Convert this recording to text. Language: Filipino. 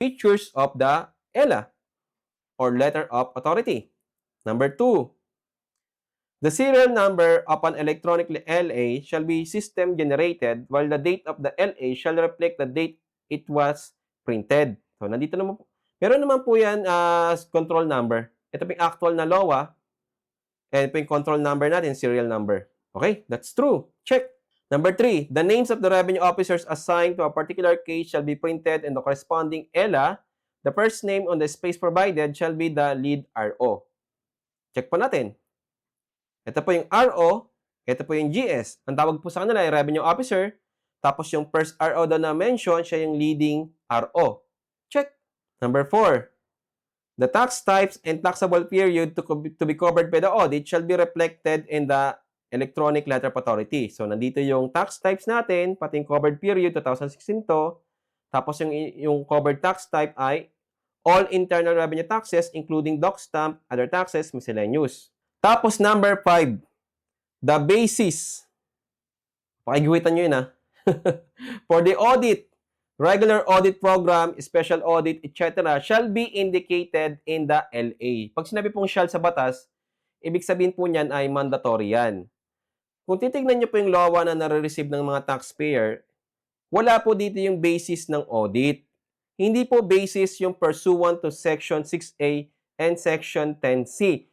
features of the ELA or Letter of Authority. Number 2, the serial number of an electronic LA shall be system generated while the date of the LA shall reflect the date it was printed. So, nandito naman po. Meron naman po yan as control number. Ito po yung actual na LOA. And ito po yung control number natin, serial number. Okay, that's true. Check. Number 3, the names of the revenue officers assigned to a particular case shall be printed in the corresponding ELA. The first name on the space provided shall be the lead RO. Check po natin. Ito po yung RO, ito po yung GS. Ang tawag po sa kanila ay revenue officer. Tapos yung first RO daw na mention, siya yung leading RO. Check. Number 4, the tax types and taxable period to be covered by the audit shall be reflected in the electronic letter of authority. So, nandito yung tax types natin, pati yung covered period, 2016 to. Tapos yung covered tax type ay all internal revenue taxes, including doc stamp, other taxes, miscellaneous. Tapos, number 5, the basis. Pakigiwitan nyo yun, ha? For the audit, regular audit program, special audit, etc. shall be indicated in the LA. Pag sinabi pong shall sa batas, ibig sabihin po niyan ay mandatory yan. Kung titignan niyo po yung LOA na nare-receive ng mga taxpayer, wala po dito yung basis ng audit. Hindi po basis yung pursuant to Section 6A and Section 10C.